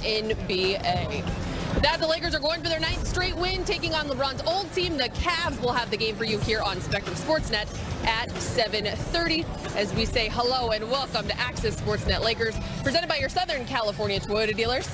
NBA. With that, the Lakers are going for their 9th straight win, taking on LeBron's old team. The Cavs will have the game for you here on Spectrum Sportsnet at 7:30 as we say hello and welcome to Access Sportsnet Lakers, presented by your Southern California Toyota dealers.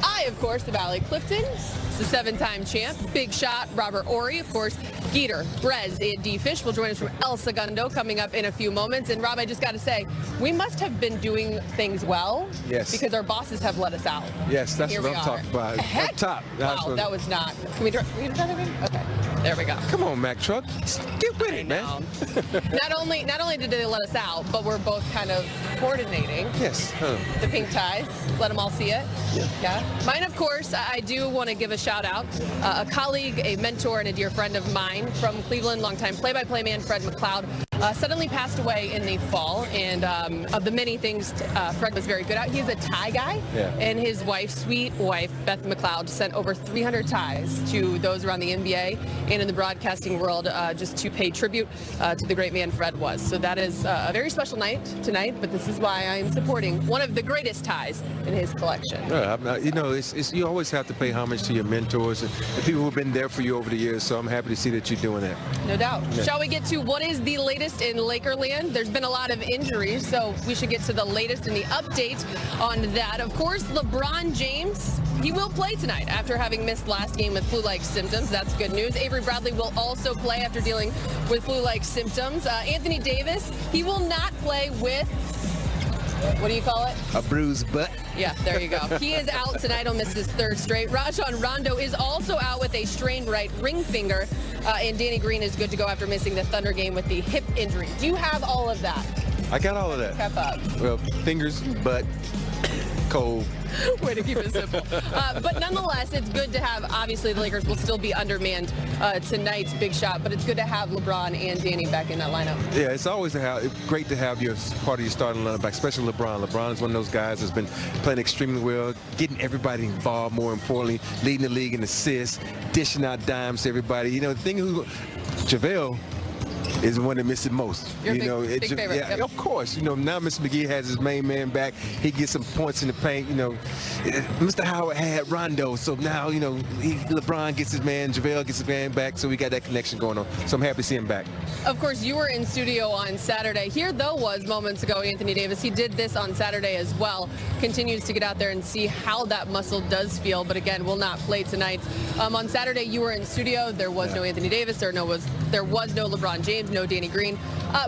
I, of course, the Valley Clifton. It's the 7-time champ, Big Shot, Robert Ory, of course, Geeter, Brez, and D-Fish will join us from El Segundo coming up in a few moments. And Rob, I just got to say, we must have been doing things well. Yes. Because our bosses have let us out. Yes, that's Here what we I'm are. talking about. Heck, Up top. Wow, that was not. Can we try that again? Okay. There we go. Come on, Mack Truck. Get with it, man. not only did they let us out, but we're both kind of coordinating. Yes. The pink ties. Let them all see it. Yeah. Mine, of course, I do want to give a shout out. A colleague, a mentor, and a dear friend of mine from Cleveland, longtime play-by-play man Fred McLeod, suddenly passed away in the fall. And of the many things Fred was very good at, he's a tie guy. Yeah. And his wife, sweet wife, Beth McLeod, sent over 300 ties to those around the NBA and in the broadcasting world just to pay tribute to the great man Fred was. So that is a very special night tonight, but this is why I'm supporting one of the greatest ties in his collection. You know, you always have to pay homage to your mentors and the people who have been there for you over the years, so I'm happy to see that you're doing that. No doubt. Yeah. Shall we get to what is the latest in Lakerland? There's been a lot of injuries, so we should get to the latest and the update on that. Of course, LeBron James, he will play tonight after having missed last game with flu-like symptoms. That's good news. Avery Bradley will also play after dealing with flu-like symptoms. Anthony Davis, he will not play with, what do you call it? A bruised butt. Yeah, there you go. He is out tonight. He'll miss his 3rd straight. Rajon Rondo is also out with a strained right ring finger. And Danny Green is good to go after missing the Thunder game with the hip injury. Do you have all of that? I got all of that. Kept up. Well, fingers, butt, cold. Way to keep it simple. But nonetheless, it's good to have, obviously the Lakers will still be undermanned tonight's Big Shot, but it's good to have LeBron and Danny back in that lineup. Yeah, it's always great to have your part of your starting lineup back, especially LeBron. LeBron is one of those guys that's been playing extremely well, getting everybody involved, more importantly, leading the league in assists, dishing out dimes to everybody. You know, the thing JaVale is the one that missed it most. Your big favorite. Yeah, Yep. of course. You know, now Mr. McGee has his main man back. He gets some points in the paint. You know, Mr. Howard had Rondo, so now, you know, LeBron gets his man, JaVale gets his man back, so we got that connection going on. So I'm happy to see him back. Of course, you were in studio on Saturday. Here, though, was moments ago Anthony Davis. He did this on Saturday as well. Continues to get out there and see how that muscle does feel, but again, will not play tonight. On Saturday, you were in studio. There was no Anthony Davis. There was no LeBron James, no Danny Green.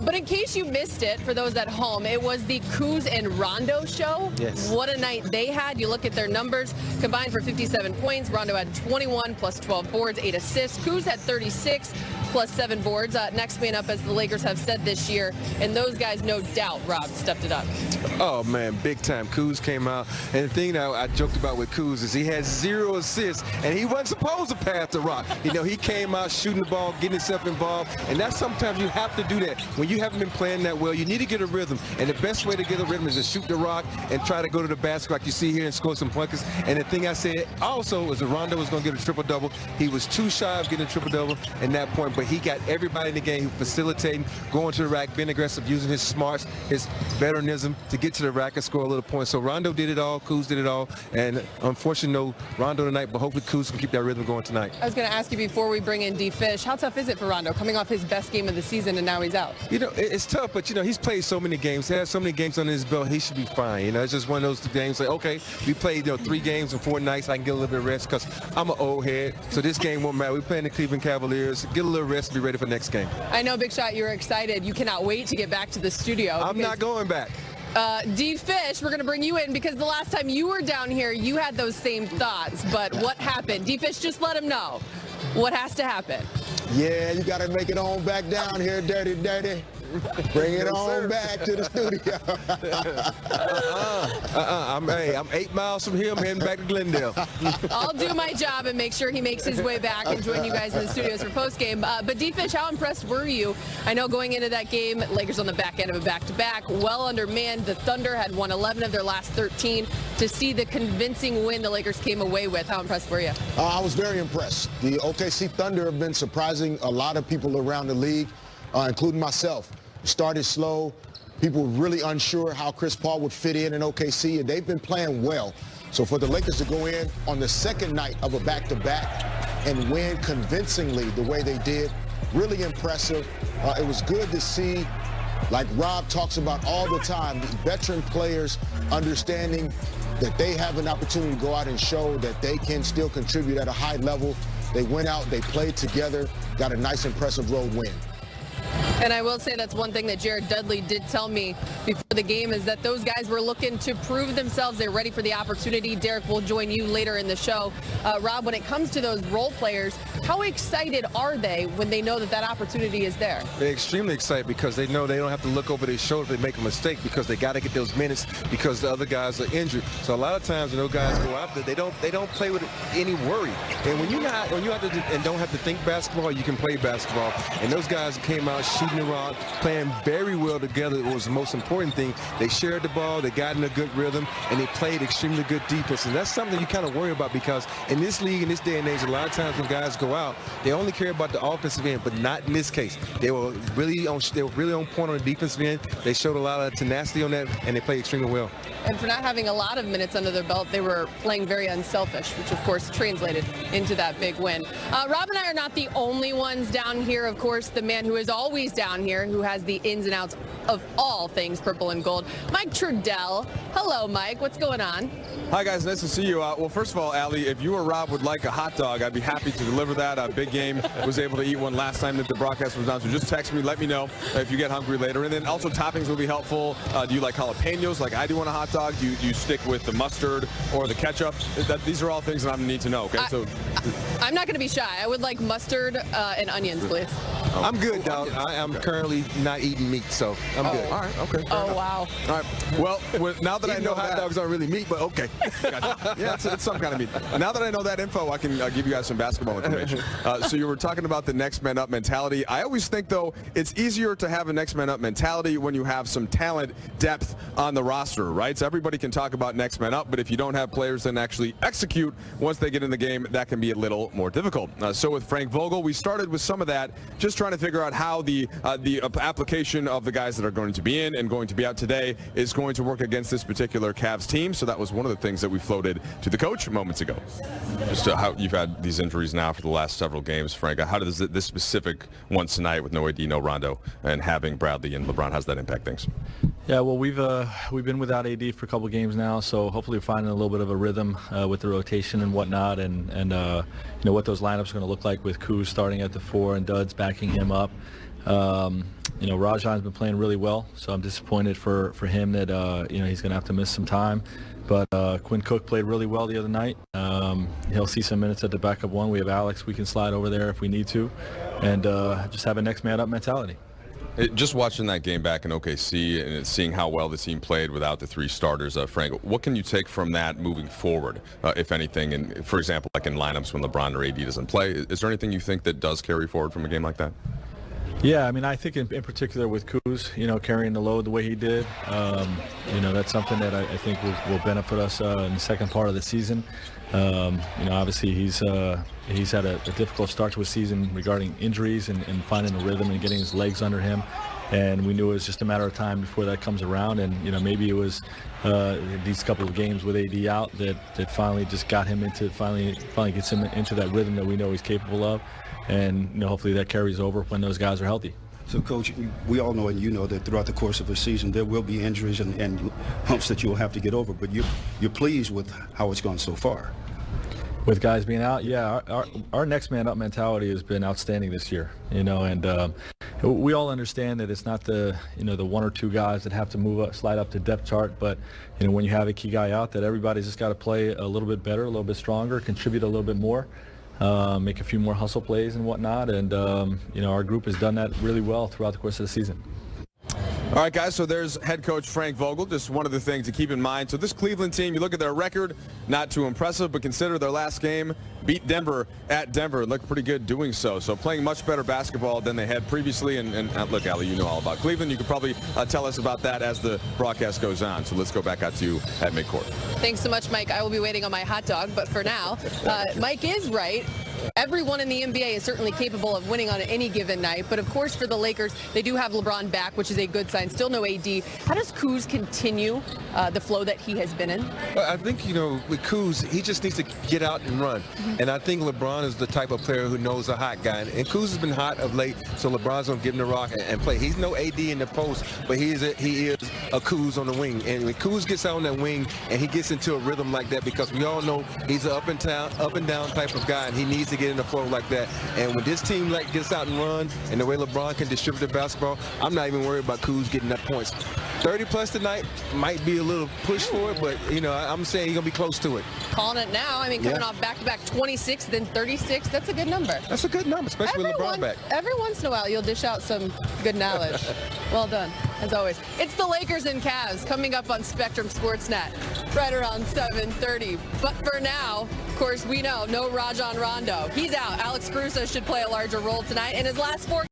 But in case you missed it, for those at home, it was the Kuz and Rondo show. Yes. What a night they had. You look at their numbers, combined for 57 points. Rondo had 21 plus 12 boards, 8 assists. Kuz had 36 plus 7 boards. Next man up, as the Lakers have said this year. And those guys, no doubt, Rob, stepped it up. Oh, man, big time. Kuz came out. And the thing that I joked about with Kuz is he had 0 assists, and he wasn't supposed to pass the rock. You know, he came out shooting the ball, getting himself involved. And that's sometimes you have to do that. When you haven't been playing that well, you need to get a rhythm. And the best way to get a rhythm is to shoot the rock and try to go to the basket like you see here and score some points. And the thing I said also was that Rondo was going to get a triple-double. He was too shy of getting a triple-double in that point, but he got everybody in the game facilitating, going to the rack, being aggressive, using his smarts, his veteranism to get to the rack and score a little point. So Rondo did it all, Kuz did it all, and unfortunately no Rondo tonight, but hopefully Kuz can keep that rhythm going tonight. I was going to ask you before we bring in D-Fish, how tough is it for Rondo coming off his best game of the season and now he's out? You know, it's tough, but, you know, he's played so many games. He has so many games under his belt, he should be fine. You know, it's just one of those games like, okay, we played, 3 games in 4 nights. I can get a little bit of rest because I'm an old head, so this game won't matter. We're playing the Cleveland Cavaliers. Get a little rest and be ready for the next game. I know, Big Shot, you're excited. You cannot wait to get back to the studio. I'm not going back. D-Fish, we're going to bring you in because the last time you were down here, you had those same thoughts. But what happened? D-Fish, just let him know what has to happen. Yeah, you got to make it on back down here, dirty. Bring it on back to the studio. I'm 8 miles from here. I'm heading back to Glendale. I'll do my job and make sure he makes his way back and join you guys in the studios for postgame. But D-Fish, how impressed were you? I know going into that game, Lakers on the back end of a back-to-back, well undermanned. The Thunder had won 11 of their last 13. To see the convincing win the Lakers came away with, how impressed were you? I was very impressed. The OKC Thunder have been surprising a lot of people around the league, including myself. Started slow. People were really unsure how Chris Paul would fit in OKC, and they've been playing well. So for the Lakers to go in on the second night of a back-to-back and win convincingly the way they did, really impressive. It was good to see, like Rob talks about all the time, the veteran players understanding that they have an opportunity to go out and show that they can still contribute at a high level. They went out, they played together, got a nice, impressive road win. And I will say that's one thing that Jared Dudley did tell me before the game is that those guys were looking to prove themselves. They're ready for the opportunity. Derek will join you later in the show. Rob, when it comes to those role players, how excited are they when they know that that opportunity is there? They're extremely excited because they know they don't have to look over their shoulder if they make a mistake, because they got to get those minutes because the other guys are injured. So a lot of times when those guys go out there, they don't play with any worry. And when you have to and don't have to think basketball, you can play basketball. And those guys came out shooting the rock, playing very well together. It was the most important thing. They shared the ball, they got in a good rhythm, and they played extremely good defense. And that's something you kind of worry about, because in this league, in this day and age, a lot of times when guys go out, they only care about the offensive end, but not in this case. They were really on point on the defensive end. They showed a lot of tenacity on that, and they played extremely well. And for not having a lot of minutes under their belt, they were playing very unselfish, which of course translated into that big win. Rob and I are not the only ones down here. Of course, the man who is always down here, who has the ins and outs of all things purple and gold, Mike Trudell. Hello, Mike. What's going on? Hi, guys. Nice to see you. Well, first of all, Allie, if you or Rob would like a hot dog, I'd be happy to deliver that. Big game. Was able to eat one last time that the broadcast was on, so just text me. Let me know if you get hungry later. And then also toppings will be helpful. Do you like jalapenos like I do on a hot dog? Do you stick with the mustard or the ketchup? These are all things that I need to know, okay? I'm not going to be shy. I would like mustard and onions, please. I'm good, dog. I am currently not eating meat, so I'm good. All right, okay. Oh, wow. All right. Well, now that I know hot dogs aren't really meat, but okay. Gotcha. Yeah, it's some kind of meat. Now that I know that info, I can give you guys some basketball information. So you were talking about the next man up mentality. I always think, though, it's easier to have a next man up mentality when you have some talent depth on the roster, right? So everybody can talk about next man up, but if you don't have players that actually execute once they get in the game, that can be a little more difficult. So with Frank Vogel, we started with some of that, just trying to figure out how the application of the guys that are going to be in and going to be out today is going to work against this particular Cavs team. So that was one of the things that we floated to the coach moments ago. Just how you've had these injuries now for the last several games, Frank. How does this specific one tonight with no AD, no Rondo, and having Bradley and LeBron, how's that impact things? Yeah, well, we've been without AD for a couple games now, so hopefully we're finding a little bit of a rhythm with the rotation and whatnot, and you know what those lineups are going to look like with Kuz starting at the 4 and Duds backing him up. You know, Rajon's been playing really well, so I'm disappointed for him that you know, he's going to have to miss some time. But Quinn Cook played really well the other night. He'll see some minutes at the backup one. We have Alex. We can slide over there if we need to, and just have a next man up mentality. Just watching that game back in OKC and seeing how well the team played without the three starters, Frank, what can you take from that moving forward, if anything? And for example, like in lineups when LeBron or AD doesn't play, is there anything you think that does carry forward from a game like that? Yeah, I mean, I think in particular with Kuz, you know, carrying the load the way he did, you know, that's something that I think will benefit us in the second part of the season. You know, obviously he's had a difficult start to his season regarding injuries and finding a rhythm and getting his legs under him. And we knew it was just a matter of time before that comes around. And, you know, maybe it was these couple of games with AD out that finally just got him into, finally gets him into that rhythm that we know he's capable of. And, you know, hopefully that carries over when those guys are healthy. So, Coach, we all know and you know that throughout the course of a season there will be injuries and humps that you will have to get over. But you're pleased with how it's gone so far. With guys being out, yeah, our next man up mentality has been outstanding this year, you know, and we all understand that it's not the, you know, the one or two guys that have to move up, slide up the depth chart, but, you know, when you have a key guy out, that everybody's just got to play a little bit better, a little bit stronger, contribute a little bit more, make a few more hustle plays and whatnot, and, you know, our group has done that really well throughout the course of the season. All right, guys, so there's head coach Frank Vogel. Just one of the things to keep in mind. So this Cleveland team, you look at their record, not too impressive, but consider their last game, beat Denver at Denver. Looked pretty good doing so. So playing much better basketball than they had previously. And look, Allie, you know all about Cleveland. You could probably tell us about that as the broadcast goes on. So let's go back out to you at midcourt. Thanks so much, Mike. I will be waiting on my hot dog. But for now, Mike is right. Everyone in the NBA is certainly capable of winning on any given night, but of course for the Lakers, they do have LeBron back, which is a good sign. Still no AD. How does Kuz continue the flow that he has been in? Well, I think, with Kuz, he just needs to get out and run. And I think LeBron is the type of player who knows a hot guy. And Kuz has been hot of late, so LeBron's going to give him the rock and play. He's no AD in the post, but he is a Kuz on the wing. And when Kuz gets out on that wing and he gets into a rhythm like that, because we all know he's an up and down type of guy, and he needs to get in the flow like that. And when this team gets out and run, and the way LeBron can distribute the basketball, I'm not even worried about Kuz getting that points. 30-plus tonight might be a little push for it, but, I'm saying he's going to be close to it. Calling it now. I mean, coming off back-to-back 26, then 36, that's a good number. That's a good number, especially with LeBron back. Every once in a while, you'll dish out some good knowledge. Well done, as always. It's the Lakers and Cavs coming up on Spectrum Sportsnet right around 7:30. But for now, of course, we know no Rajon Rondo. He's out. Alex Caruso should play a larger role tonight in his last 4